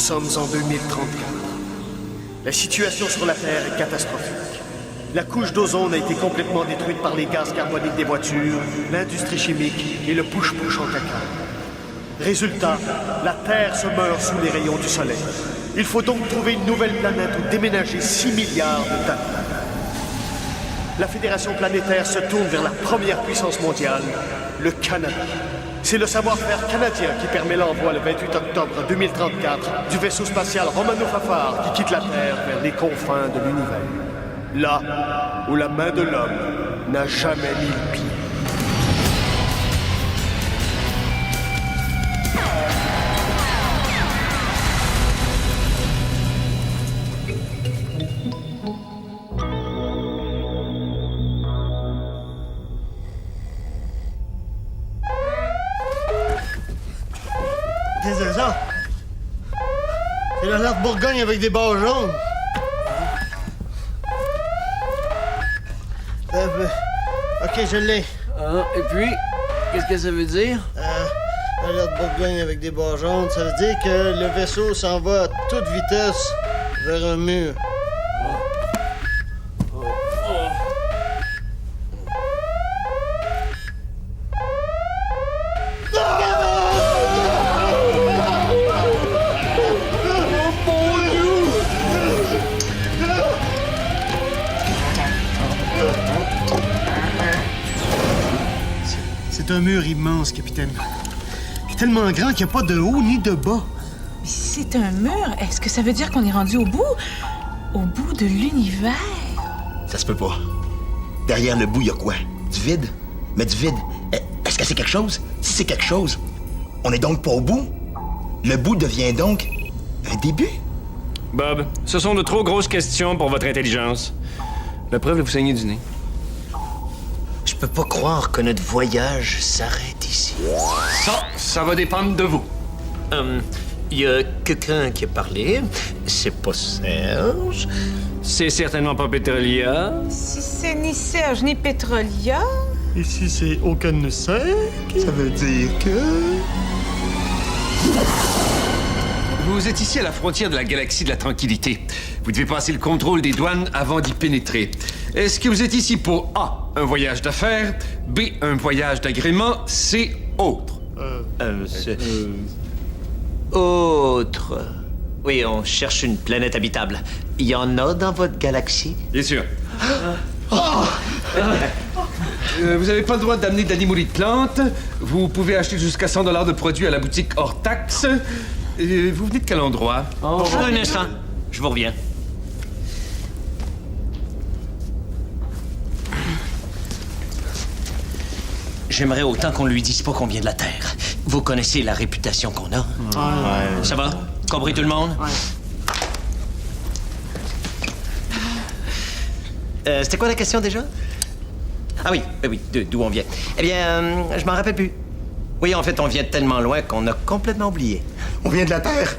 sommes en 2034. La situation sur la Terre est catastrophique. La couche d'ozone a été complètement détruite par les gaz carboniques des voitures, l'industrie chimique et le push-push en caca. Résultat, la Terre se meurt sous les rayons du Soleil. Il faut donc trouver une nouvelle planète où déménager 6 milliards de tonnes. La Fédération planétaire se tourne vers la première puissance mondiale, le Canada. C'est le savoir-faire canadien qui permet l'envoi le 28 octobre 2034 du vaisseau spatial Romano Fafard qui quitte la Terre vers les confins de l'univers. Là où la main de l'homme n'a jamais mis le pied. C'est ça. C'est le lac Bourgogne avec des barres jaunes. Ok, je l'ai. Ah, et puis, qu'est-ce que ça veut dire? Alerte Bourgogne avec des barres jaunes, ça veut dire que le vaisseau s'en va à toute vitesse vers un mur. C'est un mur immense, capitaine. Il est tellement grand qu'il n'y a pas de haut ni de bas. Mais si c'est un mur, est-ce que ça veut dire qu'on est rendu au bout? Au bout de l'univers? Ça se peut pas. Derrière le bout, il y a quoi? Du vide? Mais du vide, est-ce que c'est quelque chose? Si c'est quelque chose, on est donc pas au bout? Le bout devient donc un début? Bob, ce sont de trop grosses questions pour votre intelligence. La preuve de vous saigner du nez. Je peux pas croire que notre voyage s'arrête ici. Ça va dépendre de vous. Il y a quelqu'un qui a parlé. C'est pas Serge. C'est certainement pas Petrolia. Si c'est ni Serge ni Petrolia... Ici, c'est aucun ne sait. Ça veut dire que... Vous êtes ici à la frontière de la galaxie de la tranquillité. Vous devez passer le contrôle des douanes avant d'y pénétrer. Est-ce que vous êtes ici pour A, un voyage d'affaires, B, un voyage d'agrément, C, autre? Autre. Oui, on cherche une planète habitable. Il y en a dans votre galaxie? Bien sûr. Vous n'avez pas le droit d'amener d'animaux ni de plantes. Vous pouvez acheter jusqu'à 100 $ de produits à la boutique hors taxe. Vous venez de quel endroit? Un instant, je vous reviens. J'aimerais autant qu'on lui dise pas qu'on vient de la Terre. Vous connaissez la réputation qu'on a. Ouais. Ça va? Compris tout le monde? Ouais. C'était quoi la question déjà? Ah oui, d'où on vient. Eh bien, je m'en rappelle plus. Oui, en fait, on vient de tellement loin qu'on a complètement oublié. On vient de la Terre.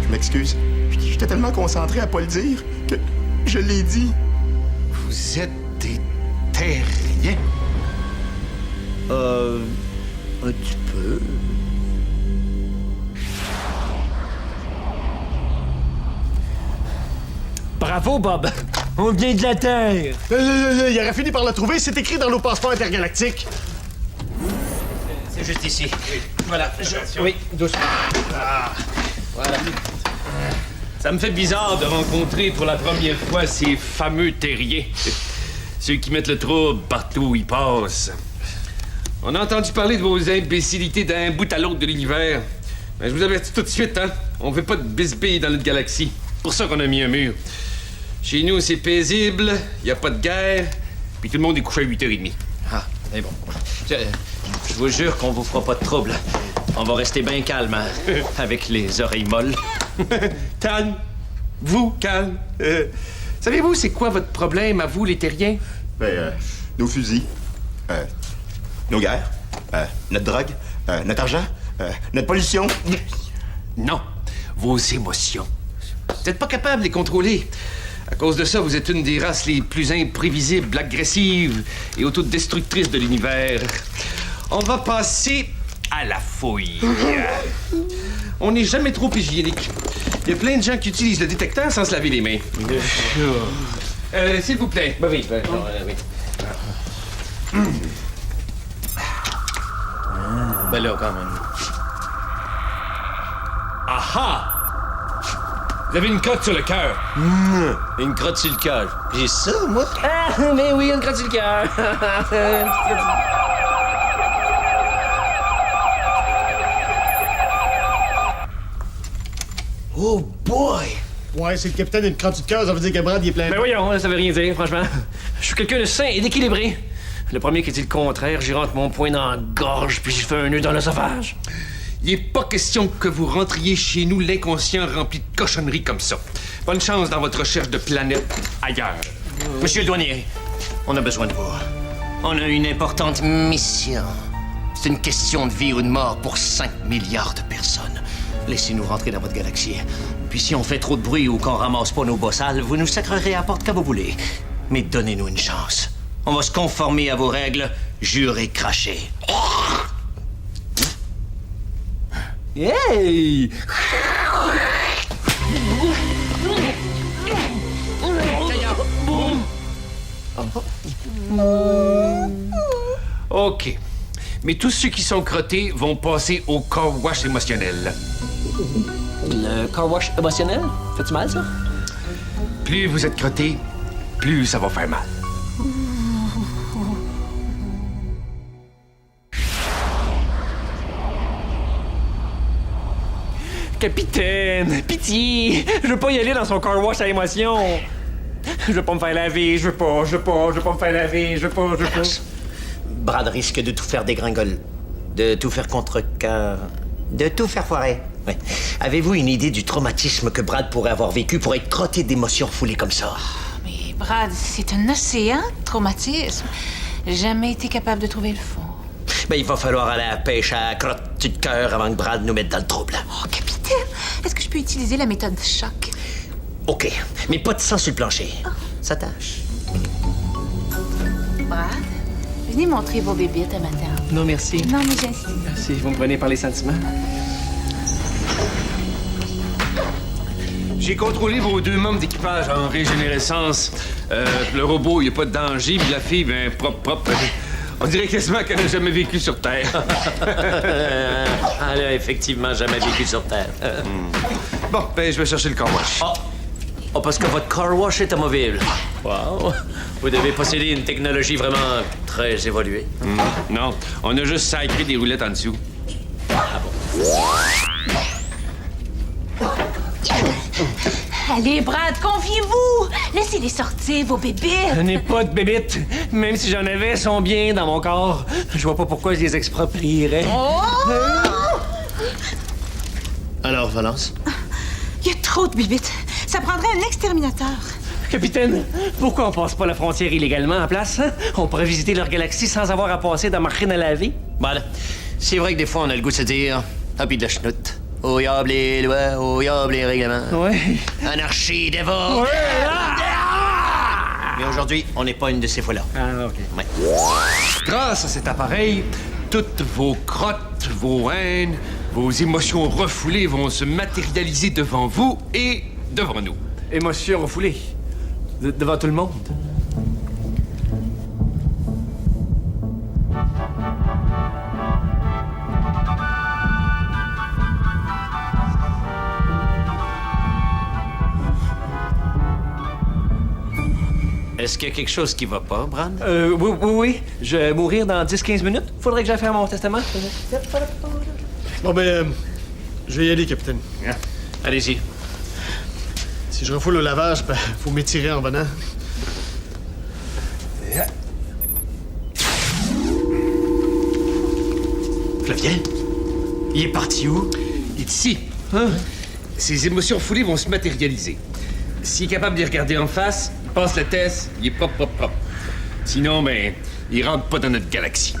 Je m'excuse. J'étais tellement concentré à pas le dire que je l'ai dit. Vous êtes des terriens? Un petit peu. Bravo, Bob! On vient de la Terre! Il aurait fini par le trouver, c'est écrit dans nos passeports intergalactiques. C'est juste ici. Oui. Voilà. Oui, doucement. Voilà. Ça me fait bizarre de rencontrer pour la première fois ces fameux terriens. Ceux qui mettent le trouble partout où ils passent. On a entendu parler de vos imbécilités d'un bout à l'autre de l'univers. Mais je vous avertis tout de suite, hein. On veut pas de bisbilles dans notre galaxie. Pour ça qu'on a mis un mur. Chez nous, c'est paisible, y a pas de guerre, puis tout le monde est couché à 8h30. Ah, mais bon. Je vous jure qu'on vous fera pas de trouble. On va rester bien calme, hein, avec les oreilles molles. Calme. Vous, calme. Savez-vous, c'est quoi votre problème à vous, les terriens? Nos fusils, nos guerres, notre drogue, notre argent, notre pollution. Non, vos émotions. Vous n'êtes pas capable de les contrôler. À cause de ça, vous êtes une des races les plus imprévisibles, agressives et autodestructrices de l'univers. On va passer à la fouille. On n'est jamais trop hygiénique. Il y a plein de gens qui utilisent le détecteur sans se laver les mains. S'il vous plaît. Ben oui, oui. Ben là, quand même. Aha! Vous avez une crotte sur le cœur. Une crotte sur le cœur. J'ai ça, moi? Ah, mais oui, une crotte sur le cœur. Oh boy! Ouais, c'est le capitaine d'une crotte de cœur, ça veut dire que Brad, il est plein. Ben voyons, ça veut rien dire, franchement. Je suis quelqu'un de sain et d'équilibré. Le premier qui dit le contraire, j'y rentre mon poing dans la gorge puis j'y fais un nœud dans l'œsophage. Il n'est pas question que vous rentriez chez nous l'inconscient rempli de cochonneries comme ça. Bonne chance dans votre recherche de planète ailleurs. Monsieur le douanier, on a besoin de vous. On a une importante mission. C'est une question de vie ou de mort pour 5 milliards de personnes. Laissez-nous rentrer dans votre galaxie. Puis si on fait trop de bruit ou qu'on ramasse pas nos bossales, vous nous sacrerez à la porte quand vous voulez. Mais donnez-nous une chance. On va se conformer à vos règles, jurer cracher. Hey! OK. Mais tous ceux qui sont crottés vont passer au car wash émotionnel. Le car wash émotionnel? Fait-tu mal, ça? Plus vous êtes crotté, plus ça va faire mal. Capitaine, pitié! Je veux pas y aller dans son car wash à émotion. Je veux pas me faire laver, je veux pas me faire laver, je veux pas. Brad risque de tout faire dégringoler, de tout faire contre cœur, de tout faire foirer. Ouais. Avez-vous une idée du traumatisme que Brad pourrait avoir vécu pour être crotté d'émotions foulées comme ça? Mais Brad, c'est un océan de traumatisme. J'ai jamais été capable de trouver le fond. Ben, il va falloir aller à la pêche à crotte de cœur avant que Brad nous mette dans le trouble. Oh, capitaine, est-ce que je peux utiliser la méthode choc? OK, mais pas de sang sur le plancher. Ça tâche. Brad, venez montrer vos bébites à madame. Non, merci. Non, mais j'insiste. Merci, vous me prenez par les sentiments. J'ai contrôlé vos 2 membres d'équipage en régénérescence. Le robot, il n'y a pas de danger, puis la fille, ben, propre. On dirait quasiment qu'elle n'a jamais vécu sur Terre. Elle a effectivement jamais vécu sur Terre. Bon, ben, je vais chercher le car wash. Oh, parce que votre car wash est amovible. Wow. Vous devez posséder une technologie vraiment très évoluée. Non, on a juste sacré des roulettes en dessous. Allez, Brad, confiez-vous! Laissez-les sortir, vos bébites! Je n'ai pas de bébites. Même si j'en avais, elles sont bien dans mon corps. Je vois pas pourquoi je les exproprierais. Alors, Valence? Il y a trop de bébites. Ça prendrait un exterminateur. Capitaine, pourquoi on passe pas la frontière illégalement en place? Hein? On pourrait visiter leur galaxie sans avoir à passer dans machine à laver. Voilà. C'est vrai que des fois, on a le goût de se dire « Ah, puis de la chenoute. Oh, yab les lois, oh, yab les règlements. » Ouais. Anarchie, dévore. Ouais. Mais aujourd'hui, on n'est pas une de ces fois-là. Ah, OK. Ouais. Grâce à cet appareil, toutes vos crottes, vos haines, vos émotions refoulées vont se matérialiser devant vous et devant nous. Émotion refoulée. Devant tout le monde. Est-ce qu'il y a quelque chose qui va pas, Bran? Oui. Je vais mourir dans 10-15 minutes. Faudrait que j'aille faire mon testament. Bon, ben, je vais y aller, capitaine. Allez-y. Si je refoule au lavage, ben, faut m'étirer en venant. Flavien? Il est parti où? Il est ici. Hein? Ces émotions foulées vont se matérialiser. S'il est capable de les regarder en face, il passe le test, il est propre. Sinon, ben, il rentre pas dans notre galaxie.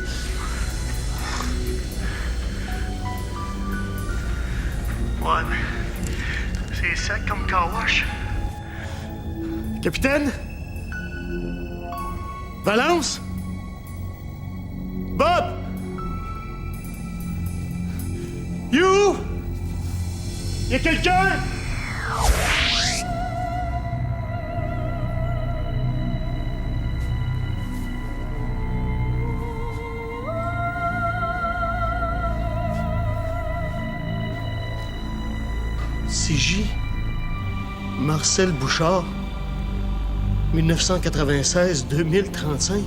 Ouais, mais c'est sec comme car wash. Capitaine? Valence? Bob? You? Y a quelqu'un? CJ. Marcel Bouchard. 1996-2035.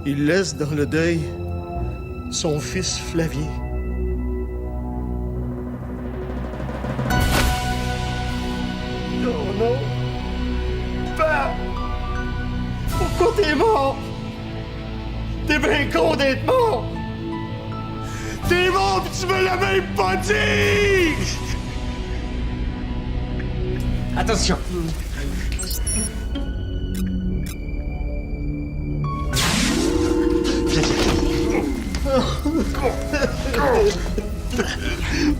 Il laisse dans le deuil son fils Flavien. Non, non. Père! Pourquoi t'es mort? T'es bien con d'être mort! T'es mort pis tu me l'as même pas dit! Attention.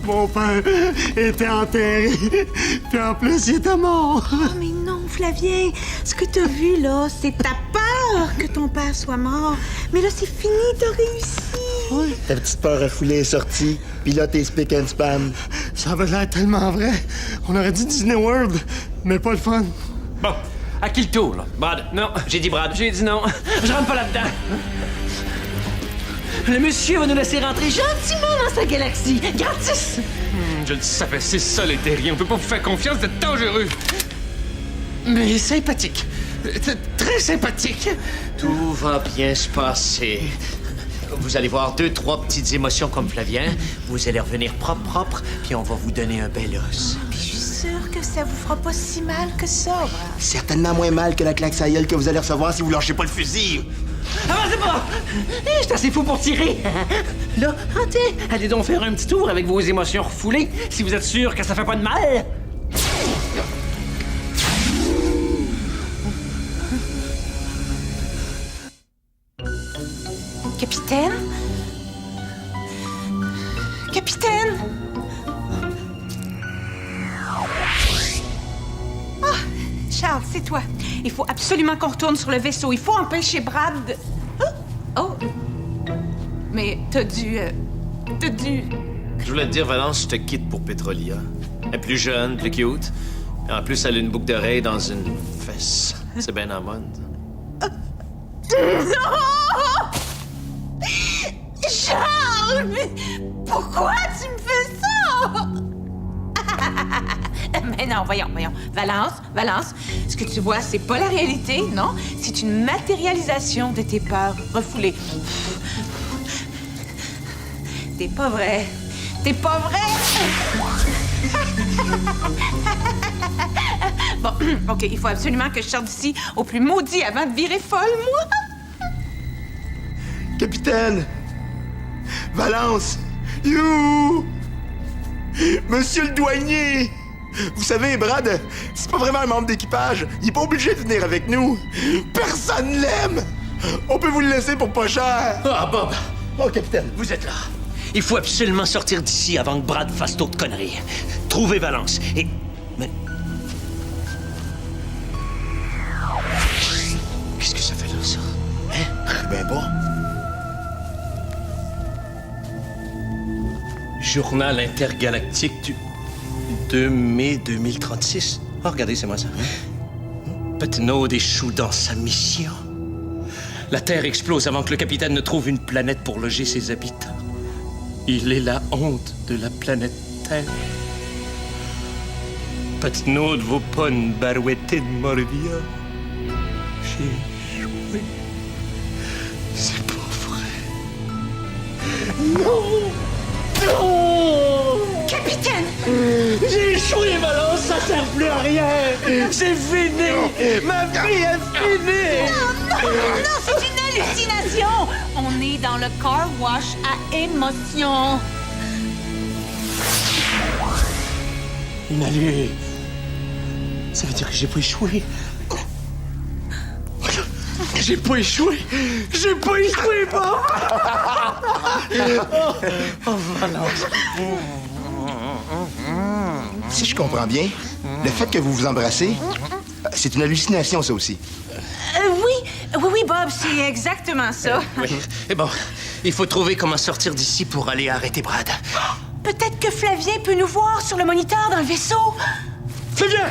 Mon père était enterré, puis en plus, il était mort. Oh, mais non, Flavien. Ce que t'as vu, là, c'est ta peur que ton père soit mort. Mais là, c'est fini, t'as réussi. Ta petite peur refoulée est sortie, puis là, t'es spick and spam. Ça avait l'air tellement vrai. On aurait dit Disney World, mais pas le fun. Bon, à qui le tour, là? Brad? Non, j'ai dit Brad. J'ai dit non. Je rentre pas là-dedans. Le monsieur va nous laisser rentrer gentiment dans sa galaxie. Gratis! Je le savais, c'est ça les terriens. On peut pas vous faire confiance, vous êtes dangereux. Mais sympathique. Très sympathique. Tout va bien se passer. Vous allez voir 2-3 petites émotions comme Flavien. Vous allez revenir propre, puis on va vous donner un bel os. Je suis sûre que ça vous fera pas si mal que ça, Brad. Certainement moins mal que la claque à gueule que vous allez recevoir si vous lâchez pas le fusil. Avancez pas! Je suis assez fou pour tirer. Là, rentrez. Allez donc faire un petit tour avec vos émotions refoulées, si vous êtes sûr que ça fait pas de mal. Capitaine? Capitaine? Ah, Charles, c'est toi. Il faut absolument qu'on retourne sur le vaisseau. Il faut empêcher Brad de... Oh! Mais t'as dû... Je voulais te dire, Valence, je te quitte pour Petrolia. Elle est plus jeune, plus cute. Et en plus, elle a une boucle d'oreille dans une fesse. C'est bien en mode. Non! Charles! Mais pourquoi tu me fais ça? Mais non, voyons. Valence, ce que tu vois, c'est pas la réalité, non? C'est une matérialisation de tes peurs refoulées. T'es pas vrai. Bon, OK, il faut absolument que je sorte d'ici au plus maudit avant de virer folle, moi. Capitaine! Valence! You! Monsieur le douanier! Vous savez, Brad, c'est pas vraiment un membre d'équipage. Il est pas obligé de venir avec nous. Personne l'aime! On peut vous le laisser pour pas cher. Ah, Bob! Oh, capitaine! Vous êtes là. Il faut absolument sortir d'ici avant que Brad fasse d'autres conneries. Trouvez Valence et... Mais... Qu'est-ce que ça fait là, ça? Hein? Ben pas. Journal intergalactique du 2 mai 2036. Oh, regardez, c'est moi ça. Petnaud échoue dans sa mission. La Terre explose avant que le capitaine ne trouve une planète pour loger ses habitants. Il est la honte de la planète Terre. Petnaud ne vaut pas une barouette de Morvia. J'ai échoué. C'est pas vrai. Non! Capitaine! J'ai échoué, Valence, ça sert plus à rien. C'est fini. Ma vie est finie. Non, c'est une hallucination! On est dans le car wash à émotion. Une allure. Ça veut dire que j'ai pas échoué. J'ai pas échoué! J'ai pas échoué, Bob! Si je comprends bien, le fait que vous vous embrassez, c'est une hallucination, ça aussi. Oui, Bob, c'est exactement ça. Oui. Et bon, il faut trouver comment sortir d'ici pour aller arrêter Brad. Peut-être que Flavien peut nous voir sur le moniteur dans le vaisseau. Flavien!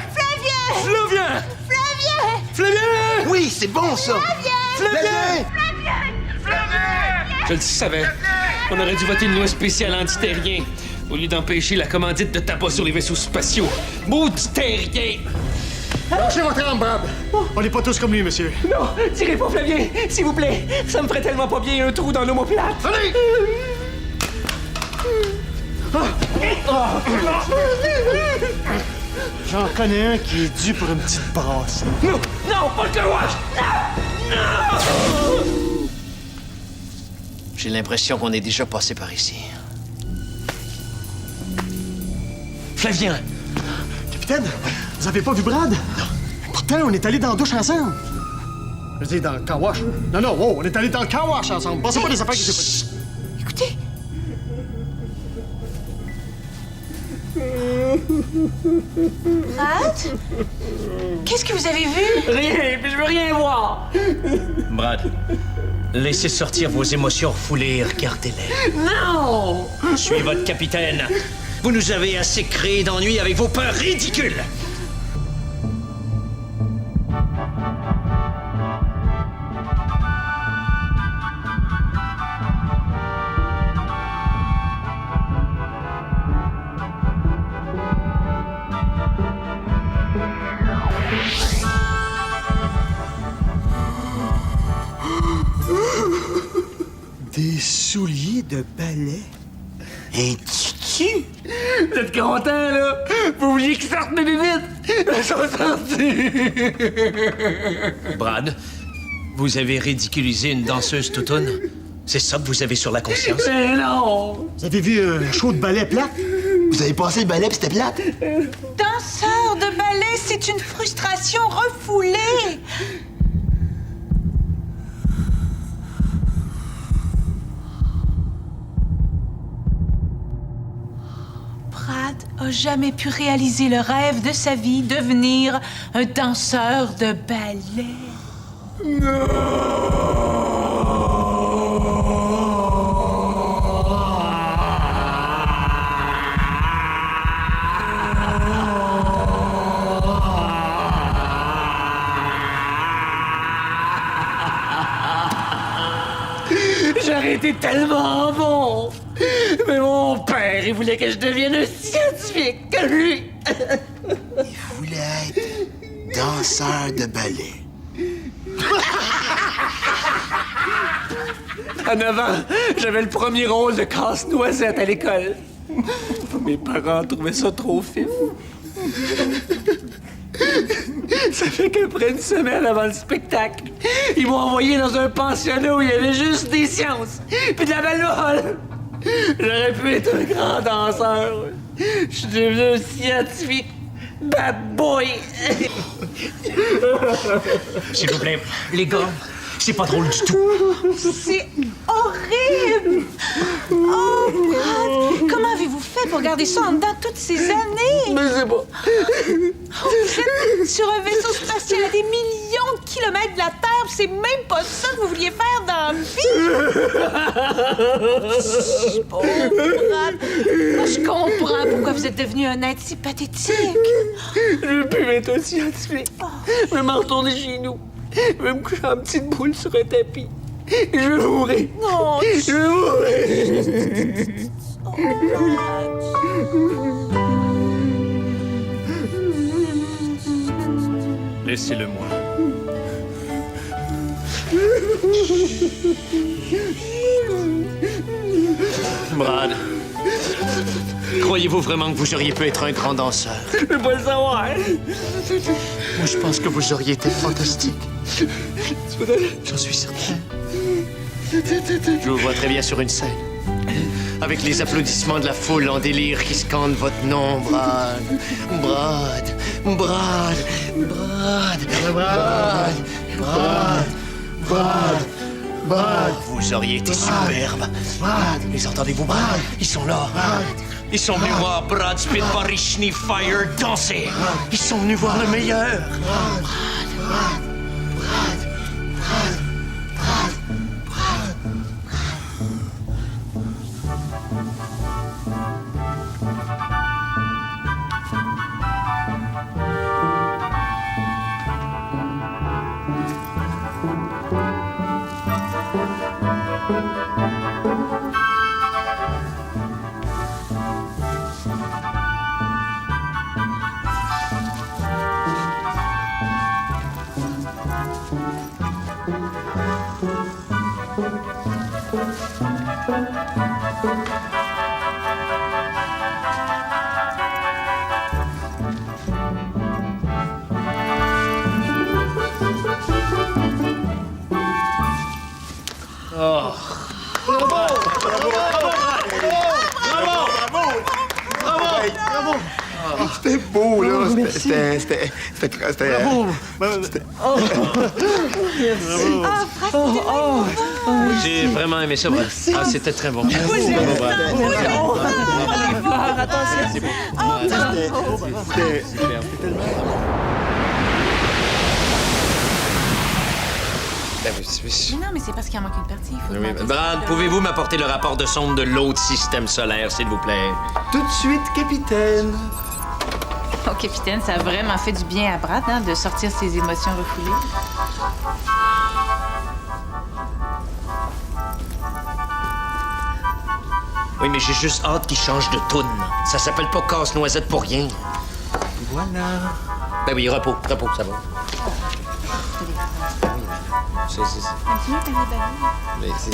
Oui, c'est bon, ça! Flavien! Je le savais. On aurait dû voter une loi spéciale anti-terrien au lieu d'empêcher la commandite de tabac sur les vaisseaux spatiaux. Maudit terrien! Lâchez votre arme, Brad! On n'est pas tous comme lui, monsieur. Non, tirez pas, Flavien, s'il vous plaît. Ça me ferait tellement pas bien un trou dans l'omoplate. Allez! J'en connais un qui est dû pour une petite brasse. Non, pas le carouage. J'ai l'impression qu'on est déjà passé par ici. Flavien! Capitaine, vous avez pas vu Brad? Non. Pourtant, on est allés dans la douche ensemble. Je veux dire, dans le car wash. Non, wow, on est allés dans le car wash ensemble. Pensez pas des affaires qui s'est pas dit. Écoutez. Brad? Qu'est-ce que vous avez vu? Rien, puis je veux rien voir. Brad, laissez sortir vos émotions refoulées et regardez-les. Non! Je suis votre capitaine. Vous nous avez assez créé d'ennuis avec vos peurs ridicules. Des souliers de ballet? Un tutu? Vous êtes content, là? Vous vouliez qu'ils sortent mes bébites? Elles sont sorties! Brad, vous avez ridiculisé une danseuse toutoune? C'est ça que vous avez sur la conscience? Mais non! Vous avez vu un show de ballet plat? Vous avez passé le balai pis c'était plate? Danseur de ballet, c'est une frustration refoulée. Brad a jamais pu réaliser le rêve de sa vie, devenir un danseur de ballet. J'aurais été tellement bon! Mais mon père, il voulait que je devienne un scientifique comme lui! Il voulait être danseur de ballet. À 9 ans, j'avais le premier rôle de casse-noisette à l'école. Mes parents trouvaient ça trop fif. Ça fait qu'après une semaine avant le spectacle, ils m'ont envoyé dans un pensionnat où il y avait juste des sciences puis de la balle. J'aurais pu être un grand danseur. Je suis devenu un scientifique bad boy. S'il vous plaît, les gars, c'est pas drôle du tout. C'est horrible! Oh, Brad! Comment avez-vous fait pour garder ça en dedans toutes ces années? Mais c'est pas... Vous êtes sur un vaisseau spatial à des millions de kilomètres de la Terre, c'est même pas ça que vous vouliez faire dans la vie! Oh, Brad! Moi, je comprends pourquoi vous êtes devenu un être si pathétique. Je veux plus être un scientifique. Je veux m'en retourner chez nous. Je veux me coucher en petite boule sur un tapis. Et je veux mourir. Non! Je veux mourir. Laissez-le-moi. Brad, croyez-vous vraiment que vous auriez pu être un grand danseur? Je veux pas le savoir. Moi, je pense que vous auriez été fantastique. J'en suis certain. Je vous vois très bien sur une scène. Avec les applaudissements de la foule en délire qui scande votre nom, Brad. Brad. Brad. Brad. Brad. Brad. Brad! Vous auriez été superbe. Les entendez-vous, Brad? Ils sont là. Ils sont venus voir Brad Pitt, Parichny Fire danser. Ils sont venus voir le meilleur. C'était beau, là. C'était... J'ai vraiment aimé ça, Brad. Ah, c'était très bon. Bravo, Brad. Ben oui, Mais non, mais c'est parce qu'il en manque une partie. Il faut oui. demander Brad, ça. pouvez-vous m'apporter le rapport de sonde de l'autre système solaire, s'il vous plaît? Tout de suite, capitaine. Oh, capitaine, ça a vraiment fait du bien à Brad, hein, de sortir ses émotions refoulées. Oui, mais j'ai juste hâte qu'il change de toune. Ça s'appelle pas Casse-Noisette pour rien. Voilà. Ben oui, repos, ça va. C'est... Continue à faire des ballons. Mais c'est...